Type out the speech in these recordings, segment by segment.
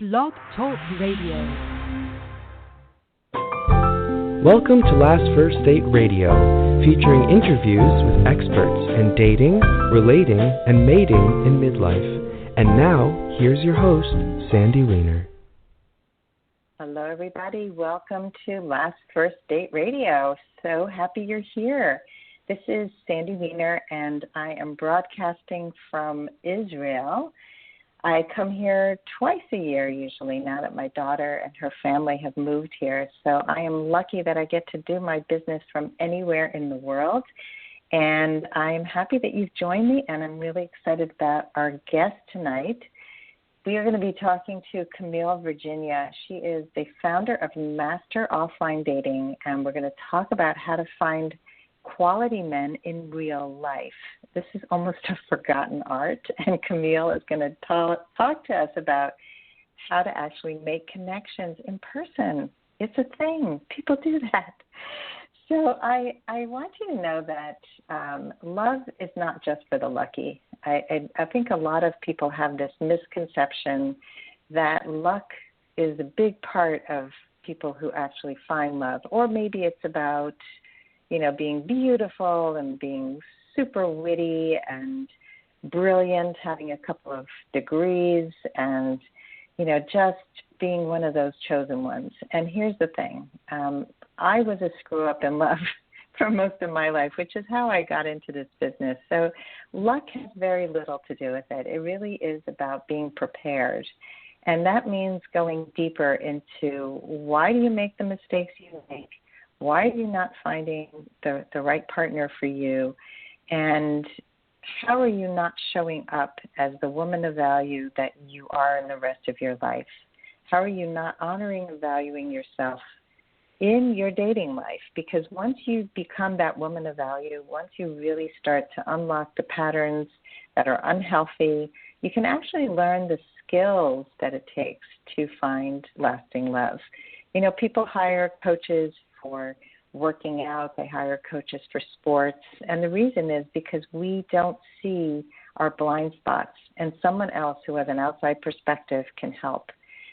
Blog Talk Radio. Welcome to Last First Date Radio, featuring interviews with experts in dating, relating, and mating in midlife. And now, here's your host, Sandy Weiner. Hello, everybody. Welcome to Last First Date Radio. So happy you're here. This is Sandy Weiner, and I am broadcasting from Israel. I come here twice a year usually now that my daughter and her family have moved here. So I am lucky that I get to do my business from anywhere in the world. And I'm happy that you've joined me, and I'm really excited about our guest tonight. We are going to be talking to Camille Virginia. She is the founder of Master Offline Dating, and we're going to talk about how to find quality men in real life. This is almost a forgotten art, and Camille is going to talk to us about how to actually make connections in person. It's a thing. People do that. So I want you to know that love is not just for the lucky. I think a lot of people have this misconception that luck is a big part of people who actually find love, or maybe it's about being beautiful and being super witty and brilliant, having a couple of degrees and, just being one of those chosen ones. And here's the thing. I was a screw-up in love for most of my life, which is how I got into this business. So luck has very little to do with it. It really is about being prepared. And that means going deeper into why do you make the mistakes you make? Why are you not finding the right partner for you? And how are you not showing up as the woman of value that you are in the rest of your life? How are you not honoring and valuing yourself in your dating life? Because once you become that woman of value, once you really start to unlock the patterns that are unhealthy, you can actually learn the skills that it takes to find lasting love. People hire coaches for working out, they hire coaches for sports, and the reason is because we don't see our blind spots, and someone else who has an outside perspective can help.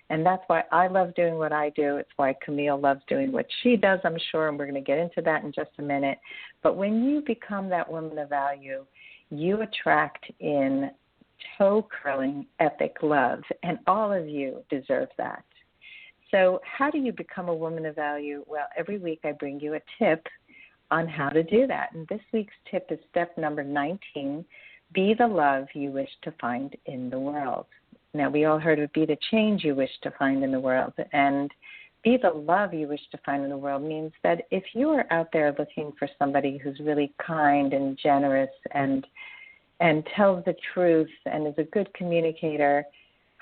And that's why I love doing what I do. It's why Camille loves doing what she does, I'm sure, and we're going to get into that in just a minute. But when you become that woman of value, you attract in toe-curling epic love, and all of you deserve that. So how do you become a woman of value? Well, every week I bring you a tip on how to do that. And this week's tip is step number 19, be the love you wish to find in the world. Now, we all heard of be the change you wish to find in the world. And be the love you wish to find in the world means that if you are out there looking for somebody who's really kind and generous and tells the truth and is a good communicator,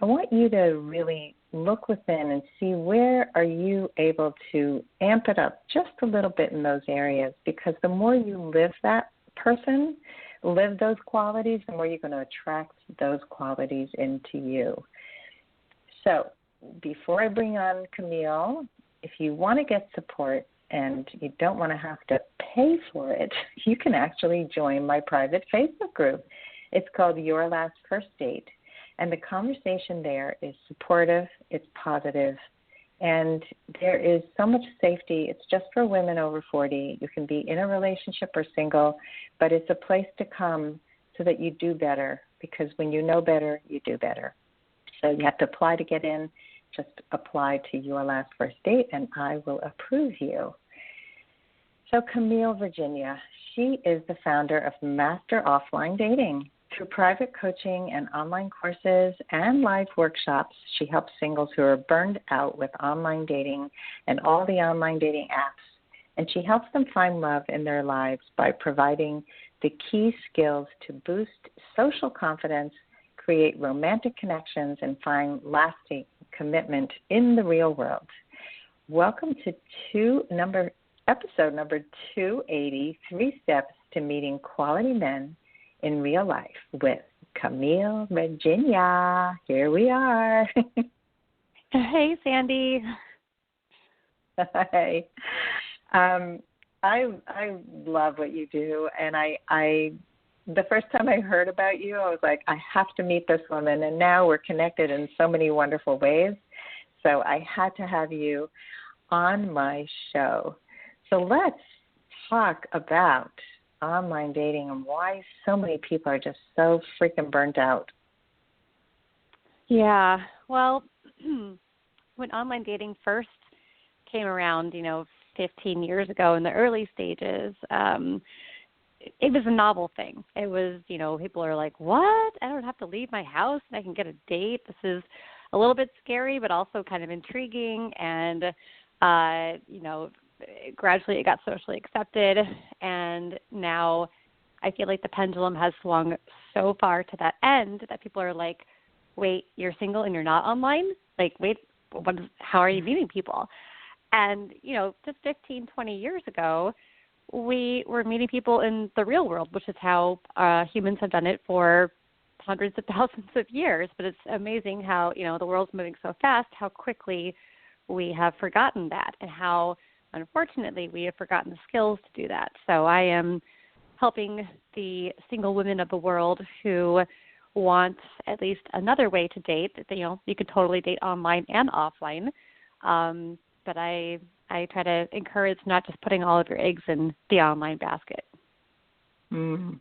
I want you to really look within and see where are you able to amp it up just a little bit in those areas, because the more you live that person, live those qualities, the more you're going to attract those qualities into you. So before I bring on Camille, if you want to get support and you don't want to have to pay for it, you can actually join my private Facebook group. It's called Your Last First Date. And the conversation there is supportive, it's positive, and there is so much safety. It's just for women over 40. You can be in a relationship or single, but it's a place to come so that you do better, because when you know better, you do better. So you have to apply to get in. Just apply to Your Last First Date, and I will approve you. So Camille Virginia, she is the founder of Master Offline Dating. Through private coaching and online courses and live workshops, she helps singles who are burned out with online dating and all the online dating apps. And she helps them find love in their lives by providing the key skills to boost social confidence, create romantic connections, and find lasting commitment in the real world. Welcome to episode number 280, 3 Steps to Meeting Quality Men in Real Life with Camille Virginia. Here we are. Hey, Sandy. Hi. I love what you do, and I the first time I heard about you, I was like, I have to meet this woman. And now we're connected in so many wonderful ways. So I had to have you on my show. So let's talk about online dating and why so many people are just so freaking burnt out. Yeah. Well, when online dating first came around, 15 years ago in the early stages, it was a novel thing. It was, people are like, what? I don't have to leave my house and I can get a date. This is a little bit scary, but also kind of intriguing. And, gradually it got socially accepted. And now I feel like the pendulum has swung so far to that end that people are like, wait, you're single and you're not online? Like, wait, how are you meeting people? And, just 15, 20 years ago, we were meeting people in the real world, which is how humans have done it for hundreds of thousands of years. But it's amazing how, the world's moving so fast, how quickly we have forgotten that and how, unfortunately, we have forgotten the skills to do that. So I am helping the single women of the world who want at least another way to date. You could totally date online and offline. But I try to encourage not just putting all of your eggs in the online basket. Mm.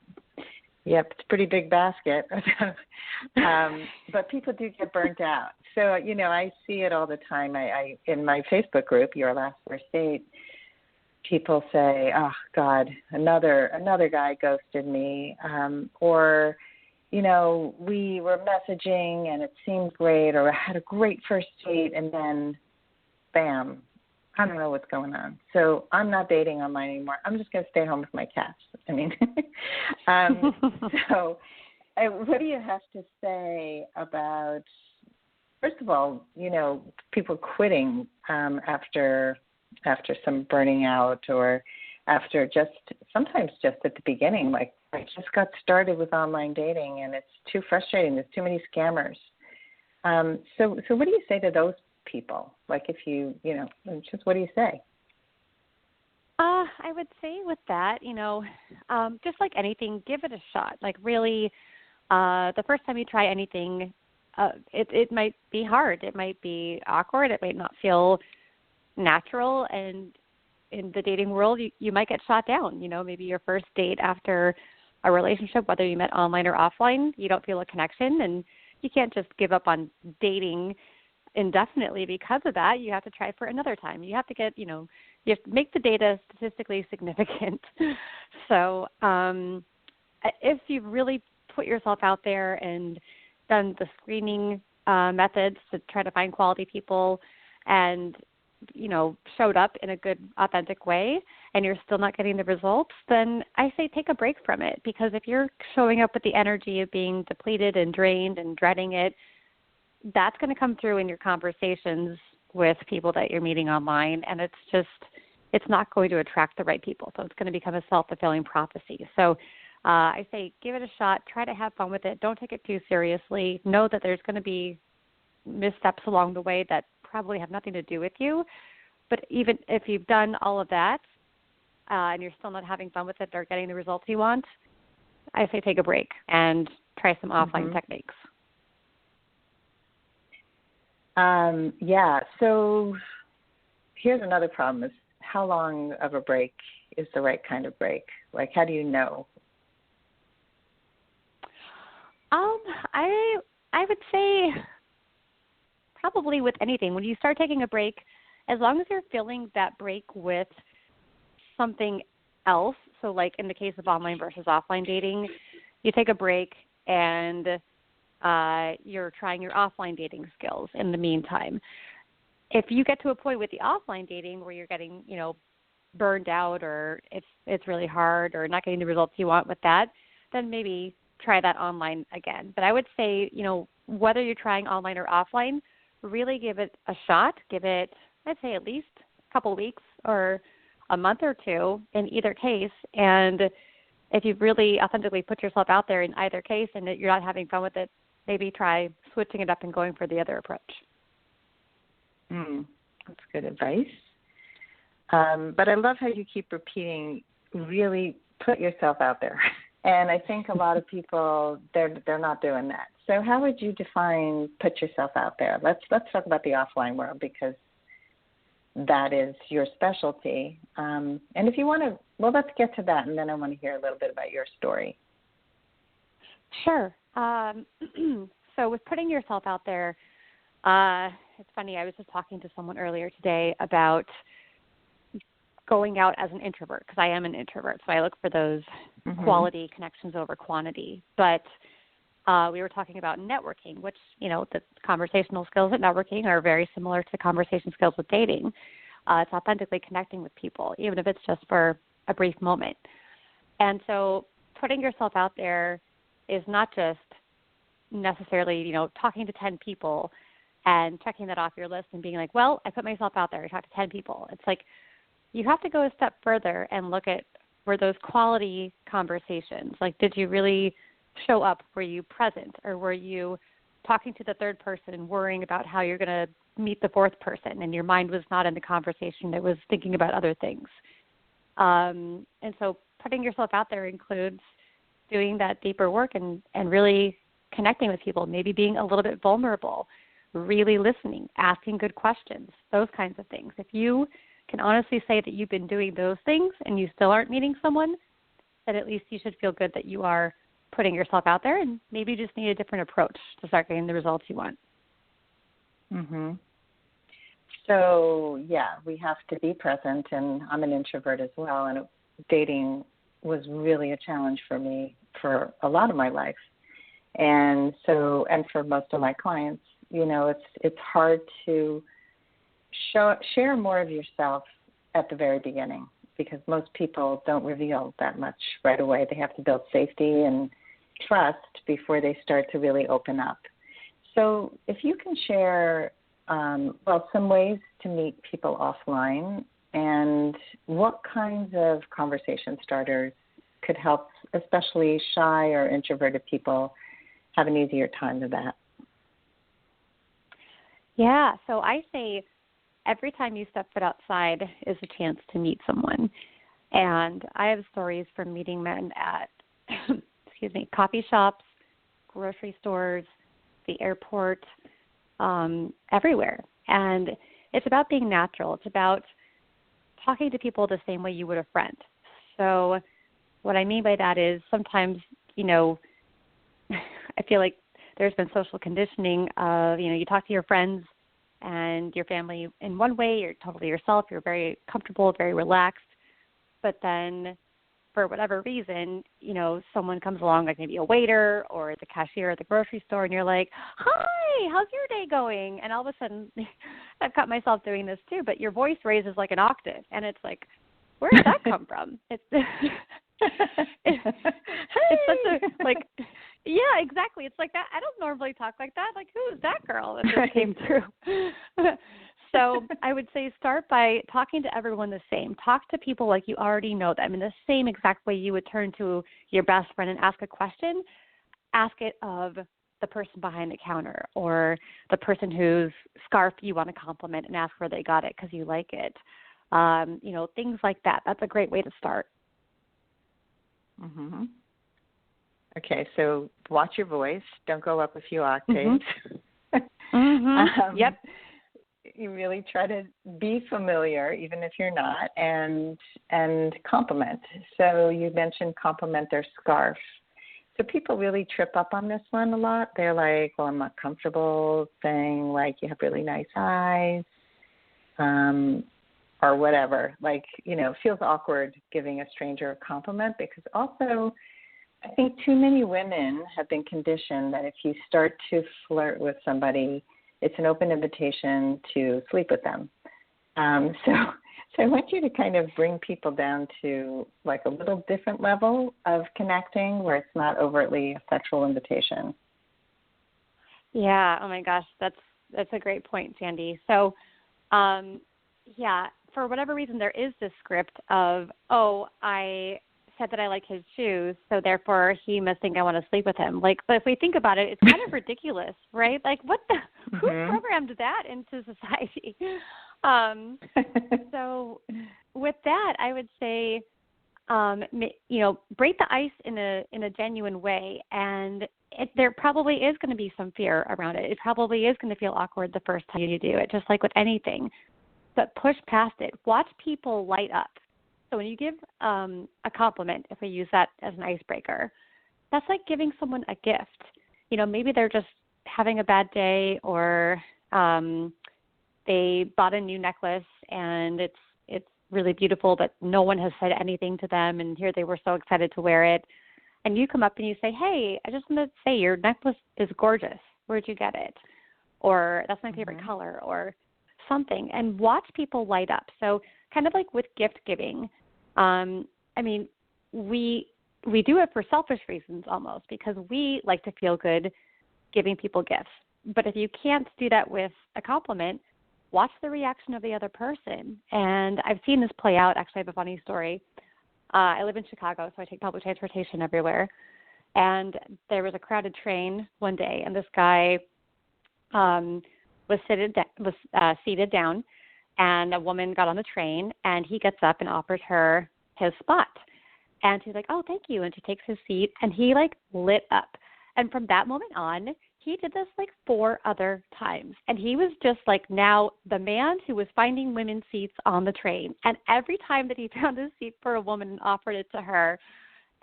Yep, it's a pretty big basket. But people do get burnt out. So, I see it all the time. I in my Facebook group, Your Last First Date, people say, oh, God, another guy ghosted me. Or, we were messaging and it seemed great, or I had a great first date, and then, bam, I don't know what's going on. So I'm not dating online anymore. I'm just going to stay home with my cats. I mean, so what do you have to say about, first of all, people quitting after some burning out, or after sometimes just at the beginning, like I just got started with online dating and it's too frustrating. There's too many scammers. So what do you say to those people? Like if just what do you say? I would say with that, just like anything, give it a shot. Like really, the first time you try anything, it might be hard. It might be awkward. It might not feel natural. And in the dating world, you might get shot down. Maybe your first date after a relationship, whether you met online or offline, you don't feel a connection, and you can't just give up on dating indefinitely because of that. You have to try for another time. You have to get, you have to make the data statistically significant. So if you've really put yourself out there and done the screening methods to try to find quality people and, showed up in a good, authentic way, and you're still not getting the results, then I say take a break from it. Because if you're showing up with the energy of being depleted and drained and dreading it, that's going to come through in your conversations with people that you're meeting online, and it's not going to attract the right people. So it's going to become a self-fulfilling prophecy. So I say give it a shot. Try to have fun with it. Don't take it too seriously. Know that there's going to be missteps along the way that probably have nothing to do with you. But even if you've done all of that and you're still not having fun with it or getting the results you want, I say take a break and try some offline techniques. So here's another problem is how long of a break is the right kind of break? Like, how do you know? I would say probably with anything. When you start taking a break, as long as you're filling that break with something else, so like in the case of online versus offline dating, you take a break and you're trying your offline dating skills in the meantime. If you get to a point with the offline dating where you're getting, burned out, or it's really hard, or not getting the results you want with that, then maybe try that online again. But I would say, whether you're trying online or offline, really give it a shot. Give it, I'd say, at least a couple weeks or a month or two in either case. And if you've really authentically put yourself out there in either case and that you're not having fun with it, maybe try switching it up and going for the other approach. That's good advice. But I love how you keep repeating, really put yourself out there. And I think a lot of people, they're not doing that. So how would you define put yourself out there? Let's talk about the offline world, because that is your specialty. And if you want to, well, let's get to that, and then I want to hear a little bit about your story. Sure. So with putting yourself out there, it's funny, I was just talking to someone earlier today about going out as an introvert, because I am an introvert, so I look for those quality connections over quantity. But we were talking about networking, which, the conversational skills at networking are very similar to conversation skills with dating. It's authentically connecting with people, even if it's just for a brief moment. And so putting yourself out there is not just necessarily, talking to 10 people and checking that off your list and being like, well, I put myself out there, I talked to 10 people. It's like you have to go a step further and look at, were those quality conversations? Like, did you really show up? Were you present? Or were you talking to the third person, worrying about how you're going to meet the fourth person, and your mind was not in the conversation, it was thinking about other things? And so putting yourself out there includes doing that deeper work and really connecting with people, maybe being a little bit vulnerable, really listening, asking good questions, those kinds of things. If you can honestly say that you've been doing those things and you still aren't meeting someone, then at least you should feel good that you are putting yourself out there, and maybe you just need a different approach to start getting the results you want. So, yeah, we have to be present, and I'm an introvert as well, and dating was really a challenge for me for a lot of my life. And so, and for most of my clients, it's hard to share more of yourself at the very beginning, because most people don't reveal that much right away. They have to build safety and trust before they start to really open up. So if you can share, some ways to meet people offline, and what kinds of conversation starters could help, especially shy or introverted people, have an easier time with that? Yeah, so I say every time you step foot outside is a chance to meet someone. And I have stories from meeting men at, coffee shops, grocery stores, the airport, everywhere. And it's about being natural. It's about talking to people the same way you would a friend. So what I mean by that is sometimes, I feel like there's been social conditioning of, you talk to your friends and your family in one way, you're totally yourself, you're very comfortable, very relaxed. But then for whatever reason, someone comes along, like maybe a waiter or the cashier at the grocery store, and you're like, hi, how's your day going? And all of a sudden, I've caught myself doing this too, but your voice raises like an octave, and it's like, where did that come from? It's such a, like, yeah, exactly. It's like that. I don't normally talk like that. Like, who is that girl that just came through? So I would say start by talking to everyone the same. Talk to people like you already know them in the same exact way you would turn to your best friend and ask a question. Ask it of the person behind the counter or the person whose scarf you want to compliment, and ask where they got it because you like it. Things like that. That's a great way to start. Okay, so watch your voice. Don't go up a few octaves. Yep. You really try to be familiar, even if you're not, and compliment. So you mentioned compliment their scarf. So people really trip up on this one a lot. They're like, well, I'm not comfortable saying, like, you have really nice eyes, or whatever. Like, it feels awkward giving a stranger a compliment, because also I think too many women have been conditioned that if you start to flirt with somebody, it's an open invitation to sleep with them. So I want you to kind of bring people down to like a little different level of connecting where it's not overtly a sexual invitation. Yeah. Oh my gosh, that's a great point, Sandy. So, for whatever reason, there is this script of, I said that I like his shoes, so therefore he must think I want to sleep with him. Like, but if we think about it, it's kind of ridiculous, right? Like, who programmed that into society? So with that, I would say break the ice in a genuine way, and there probably is going to be some fear around it. It probably is going to feel awkward the first time you do it, just like with anything. But push past it. Watch people light up. So when you give a compliment, if we use that as an icebreaker, that's like giving someone a gift. Maybe they're just having a bad day, or they bought a new necklace and it's really beautiful, but no one has said anything to them, and here they were so excited to wear it. And you come up and you say, hey, I just want to say your necklace is gorgeous. Where'd you get it? Or that's my favorite color, or something. And watch people light up. So kind of like with gift giving, we do it for selfish reasons almost, because we like to feel good giving people gifts. But if you can't do that with a compliment, watch the reaction of the other person. And I've seen this play out. Actually, I have a funny story. I live in Chicago, so I take public transportation everywhere. And there was a crowded train one day, and this guy was seated down, and a woman got on the train, and he gets up and offers her his spot. And she's like, oh, thank you. And she takes his seat, and he, lit up. And from that moment on, he did this 4 other times. And he was just now the man who was finding women's seats on the train. And every time that he found a seat for a woman and offered it to her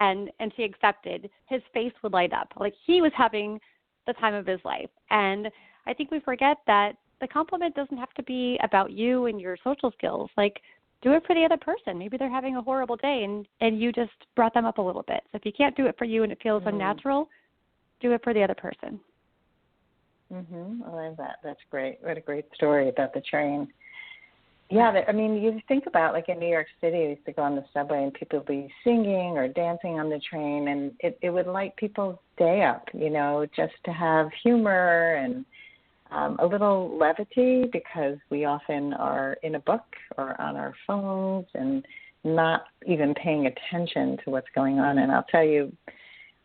and she accepted, his face would light up. He was having the time of his life. And I think we forget that the compliment doesn't have to be about you and your social skills. Do it for the other person. Maybe they're having a horrible day and you just brought them up a little bit. So if you can't do it for you and it feels unnatural, do it for the other person. I love that. That's great. What a great story about the train. Yeah, you think about in New York City, I used to go on the subway and people would be singing or dancing on the train, and it would light people's day up, just to have humor and a little levity, because we often are in a book or on our phones and not even paying attention to what's going on. And I'll tell you,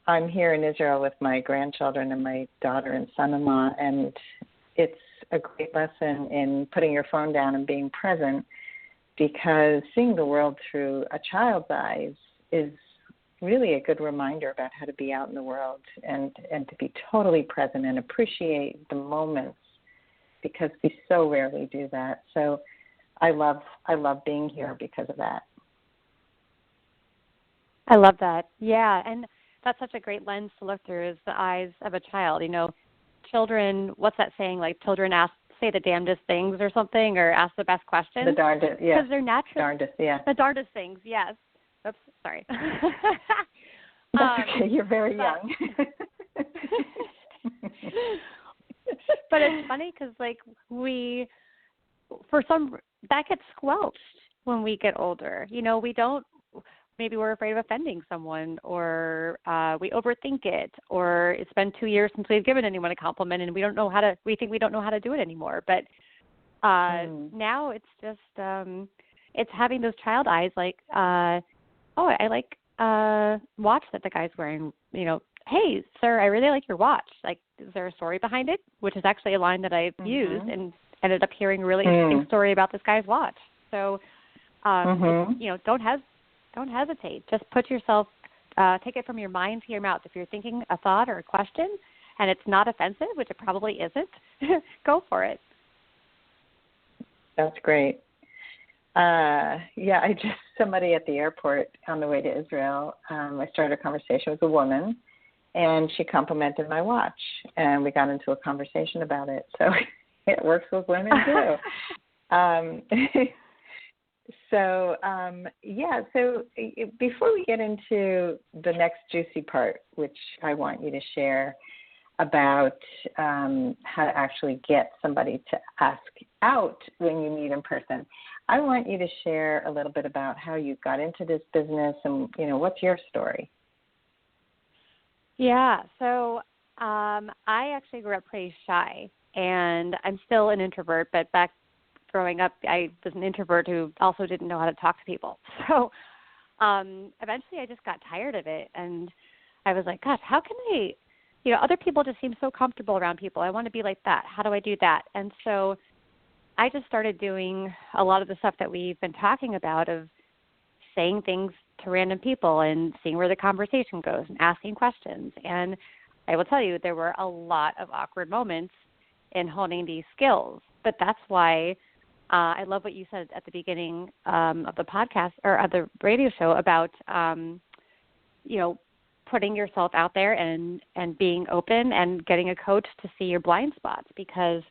I'm here in Israel with my grandchildren and my daughter and son-in-law, and it's a great lesson in putting your phone down and being present, because seeing the world through a child's eyes is really a good reminder about how to be out in the world and to be totally present and appreciate the moments, because we so rarely do that. So I love being here because of that. I love that. Yeah, and that's such a great lens to look through, is the eyes of a child. Children, what's that saying? Children say the damnedest things or something, or ask the best questions. The darndest, yeah. Because they're natural. Darndest, yeah. The darndest things, yes. Oops, sorry. That's okay. You're very young. But it's funny because, that gets squelched when we get older. We don't. Maybe we're afraid of offending someone, or we overthink it, or it's been 2 years since we've given anyone a compliment and we think we don't know how to do it anymore. But now it's just, it's having those child eyes, I like watch that the guy's wearing, hey, sir, I really like your watch. Is there a story behind it? Which is actually a line that I've used and ended up hearing a really interesting story about this guy's watch. So, don't hesitate. Just put yourself, take it from your mind to your mouth. If you're thinking a thought or a question and it's not offensive, which it probably isn't, go for it. That's great. Somebody at the airport on the way to Israel, I started a conversation with a woman, and she complimented my watch, and we got into a conversation about it. So it works with women too. So before we get into the next juicy part, which I want you to share about how to actually get somebody to ask out when you meet in person, I want you to share a little bit about how you got into this business and, what's your story? Yeah, so I actually grew up pretty shy, and I'm still an introvert, but back growing up, I was an introvert who also didn't know how to talk to people. So eventually I just got tired of it, and I was like, gosh, how can I, other people just seem so comfortable around people. I want to be like that. How do I do that? And so I just started doing a lot of the stuff that we've been talking about, of saying things to random people and seeing where the conversation goes and asking questions. And I will tell you, there were a lot of awkward moments in honing these skills. But that's why I love what you said at the beginning of the podcast or of the radio show about, putting yourself out there and being open and getting a coach to see your blind spots, because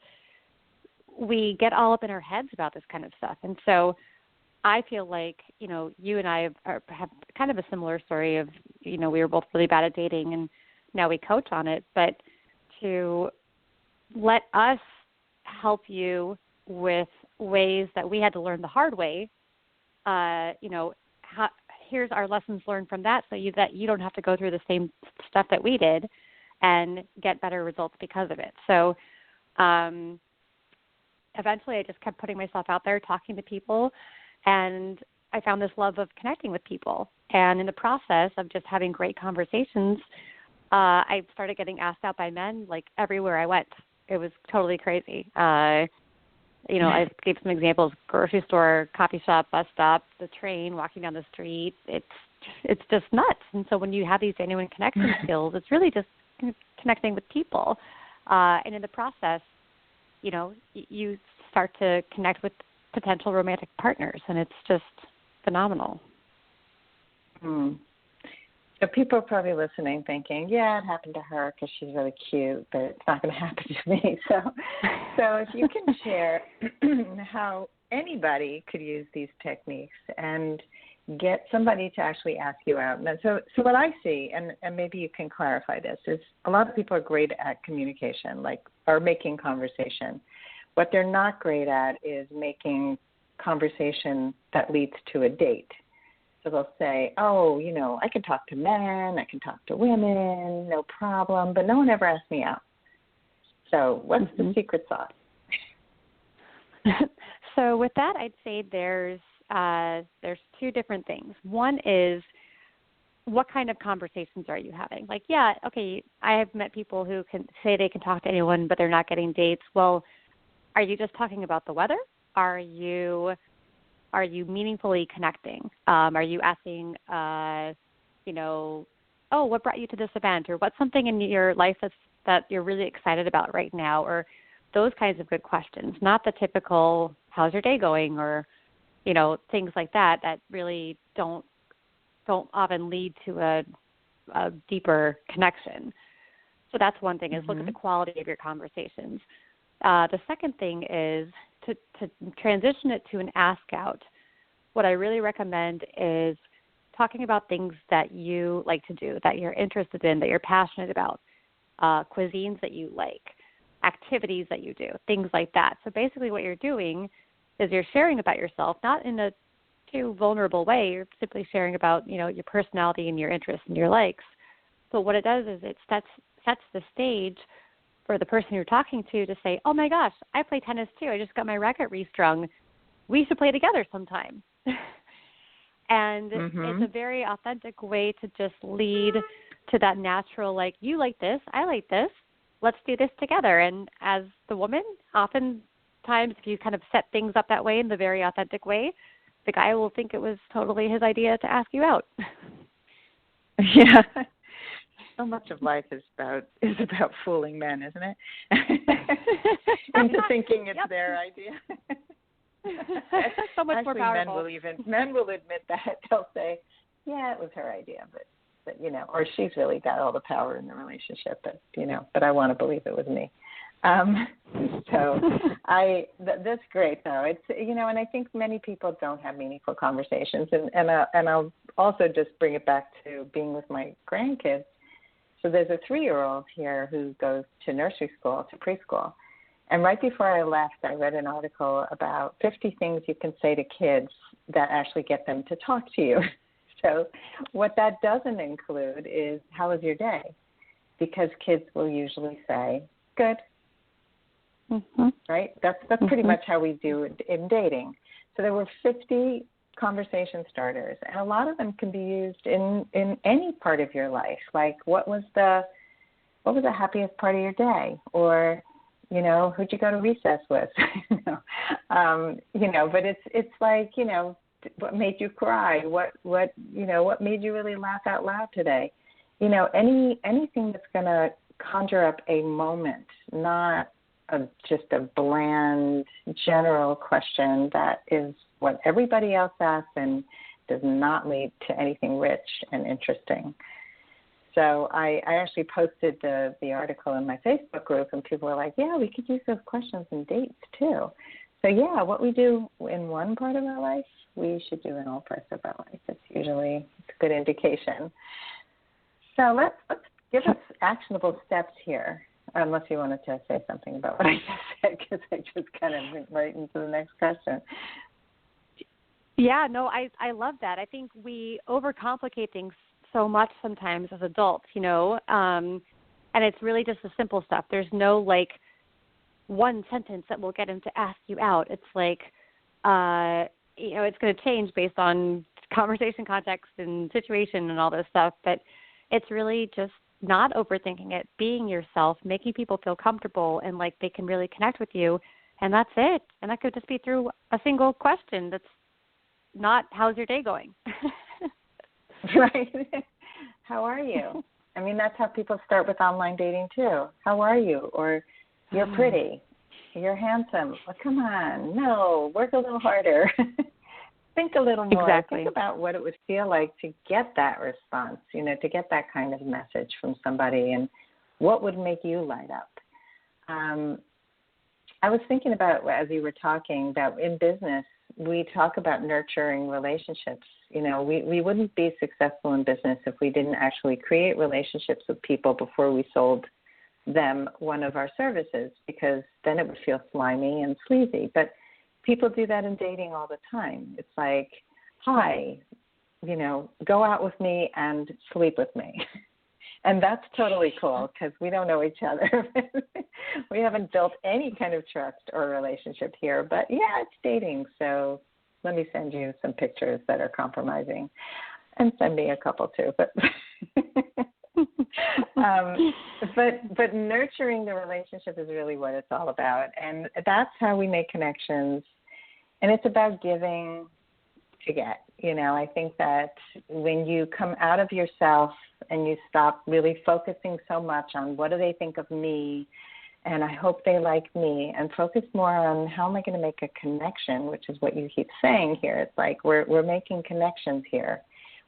we get all up in our heads about this kind of stuff. And so I feel like, you and I have kind of a similar story of, we were both really bad at dating and now we coach on it, but to let us help you with ways that we had to learn the hard way, here's our lessons learned from that, so that you don't have to go through the same stuff that we did and get better results because of it. So eventually I just kept putting myself out there, talking to people, and I found this love of connecting with people. And in the process of just having great conversations, I started getting asked out by men like everywhere I went. It was totally crazy. I gave some examples: grocery store, coffee shop, bus stop, the train, walking down the street. It's just nuts. And so when you have these genuine connection skills, it's really just connecting with people. And in the process, you start to connect with potential romantic partners, and it's just phenomenal. So people are probably listening thinking, yeah, it happened to her because she's really cute, but it's not going to happen to me. So if you can share how anybody could use these techniques and get somebody to actually ask you out. And so what I see, and maybe you can clarify this, is a lot of people are great at communication, or making conversation. What they're not great at is making conversation that leads to a date. So they'll say, I can talk to men, I can talk to women, no problem, but no one ever asked me out. So what's the secret sauce? So with that, I'd say there's two different things. One is, what kind of conversations are you having? I have met people who can say they can talk to anyone, but they're not getting dates. Well, are you just talking about the weather? Are you meaningfully connecting? Are you asking, what brought you to this event, or what's something in your life that you're really excited about right now, or those kinds of good questions, not the typical, how's your day going, or, things like that really don't often lead to a deeper connection. So that's one thing, is look at the quality of your conversations. The second thing is to transition it to an ask out. What I really recommend is talking about things that you like to do, that you're interested in, that you're passionate about, cuisines that you like, activities that you do, things like that. So basically what you're doing is you're sharing about yourself, not in a too vulnerable way. You're simply sharing about, your personality and your interests and your likes. But what it does is it sets the stage for the person you're talking to say, oh my gosh, I play tennis too. I just got my racket restrung. We should play together sometime. And it's a very authentic way to just lead to that natural, you like this, I like this, let's do this together. And as the woman, oftentimes if you kind of set things up that way in the very authentic way, the guy will think it was totally his idea to ask you out. Yeah. So much of life is about fooling men, isn't it? Into thinking it's their idea. So much Actually, more powerful. Men will admit that. They'll say, yeah, it was her idea, but or she's really got all the power in the relationship, but I want to believe it was me. That's great though. It's, and I think many people don't have meaningful conversations, and I'll also just bring it back to being with my grandkids. So there's a 3-year-old here who goes to nursery school, to preschool. And right before I left, I read an article about 50 things you can say to kids that actually get them to talk to you. So what that doesn't include is, how was your day? Because kids will usually say, good. Right? That's pretty much how we do it in dating. So there were 50 conversation starters, and a lot of them can be used in any part of your life. Like, what was the happiest part of your day? Or, who'd you go to recess with? But it's like, what made you cry? What made you really laugh out loud today? Anything that's going to conjure up a moment, not just a bland general question that is what everybody else asks and does not lead to anything rich and interesting. So I actually posted the article in my Facebook group, and people were like, yeah, we could use those questions in dates too. So yeah, what we do in one part of our life, we should do in all parts of our life. It's usually a good indication. So let's give us actionable steps here, unless you wanted to say something about what I just said, because I just kind of went right into the next question. Yeah, no, I love that. I think we overcomplicate things so much sometimes as adults, and it's really just the simple stuff. There's no, one sentence that will get him to ask you out. It's it's going to change based on conversation context and situation and all this stuff, but it's really just not overthinking it, being yourself, making people feel comfortable and like they can really connect with you, and that's it. And that could just be through a single question that's not, how's your day going? Right. How are you? I mean, that's how people start with online dating too. How are you? Or you're pretty. You're handsome. Well, come on. No, work a little harder. Think a little more. Exactly. Think about what it would feel like to get that response, to get that kind of message from somebody, and what would make you light up. I was thinking about, as you were talking, that in business, we talk about nurturing relationships. We wouldn't be successful in business if we didn't actually create relationships with people before we sold them one of our services, because then it would feel slimy and sleazy. But people do that in dating all the time. It's like, hi, go out with me and sleep with me. And that's totally cool because we don't know each other. We haven't built any kind of trust or relationship here. But, yeah, it's dating. So let me send you some pictures that are compromising, and send me a couple too. But but nurturing the relationship is really what it's all about. And that's how we make connections. And it's about giving to get. I think that when you come out of yourself and you stop really focusing so much on what do they think of me, and I hope they like me, and focus more on how am I going to make a connection, which is what you keep saying here. It's like we're making connections here.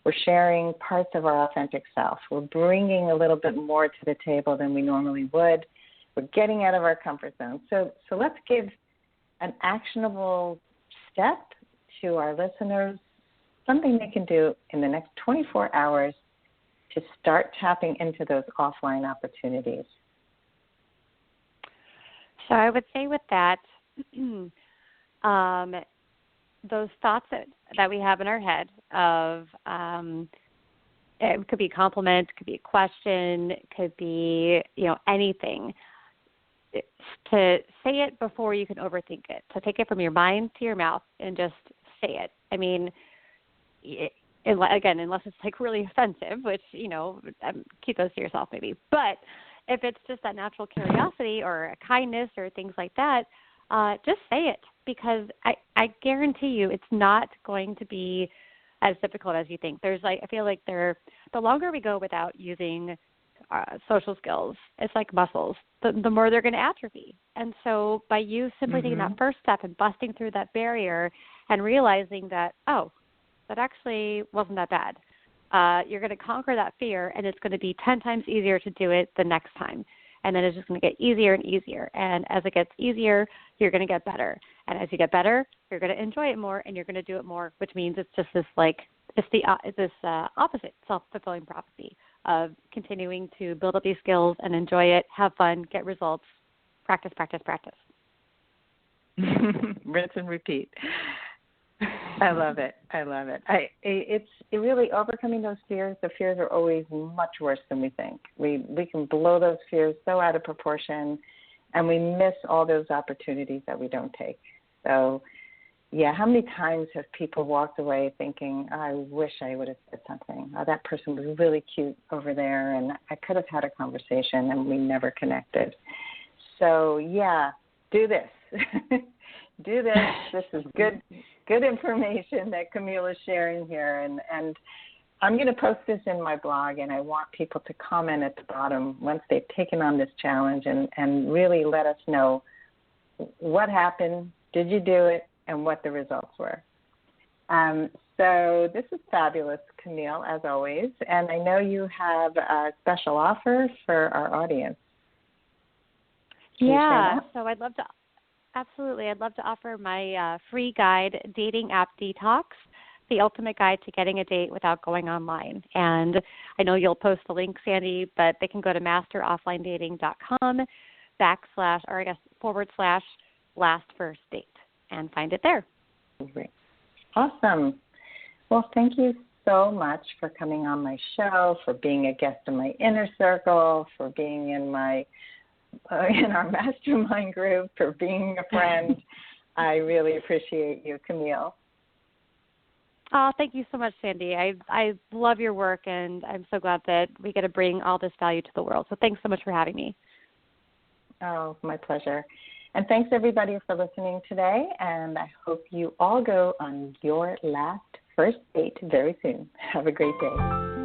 We're sharing parts of our authentic self. We're bringing a little bit more to the table than we normally would. We're getting out of our comfort zone. So let's give an actionable step to our listeners, something they can do in the next 24 hours to start tapping into those offline opportunities. So I would say with that, those thoughts that we have in our head of it could be a compliment, could be a question, could be anything. To say it before you can overthink it. So take it from your mind to your mouth and just say it. I mean, again, unless it's really offensive, which keep those to yourself maybe. But if it's just that natural curiosity or a kindness or things like that, just say it, because I guarantee you it's not going to be as difficult as you think. I feel like the longer we go without using social skills, it's like muscles, the more they're going to atrophy. And so by you simply taking that first step and busting through that barrier and realizing that, that actually wasn't that bad, you're going to conquer that fear, and it's going to be 10 times easier to do it the next time. And then it's just going to get easier and easier. And as it gets easier, you're going to get better. And as you get better, you're going to enjoy it more, and you're going to do it more, which means it's just this opposite self-fulfilling prophecy of continuing to build up these skills and enjoy it, have fun, get results, practice, practice, practice. Rinse and repeat. I love it. It's really overcoming those fears. The fears are always much worse than we think. We can blow those fears so out of proportion, and we miss all those opportunities that we don't take. So, yeah, how many times have people walked away thinking, I wish I would have said something. That person was really cute over there, and I could have had a conversation, and we never connected. So, yeah, do this. do this. This is good information that Camille is sharing here. And I'm going to post this in my blog, and I want people to comment at the bottom once they've taken on this challenge and really let us know what happened, did you do it, and what the results were. So this is fabulous, Camille, as always. And I know you have a special offer for our audience. Yeah, so I'd love to offer my free guide, Dating App Detox, the ultimate guide to getting a date without going online. And I know you'll post the link, Sandy, but they can go to masterofflinedating.com/last first date and find it there. Great. Awesome. Well, thank you so much for coming on my show, for being a guest in my inner circle, for being in our mastermind group, for being a friend. I really appreciate you, Camille. Oh, thank you so much, Sandy. I love your work, and I'm so glad that we get to bring all this value to the world. So thanks so much for having me. Oh, my pleasure. And thanks, everybody, for listening today. And I hope you all go on your last first date very soon. Have a great day.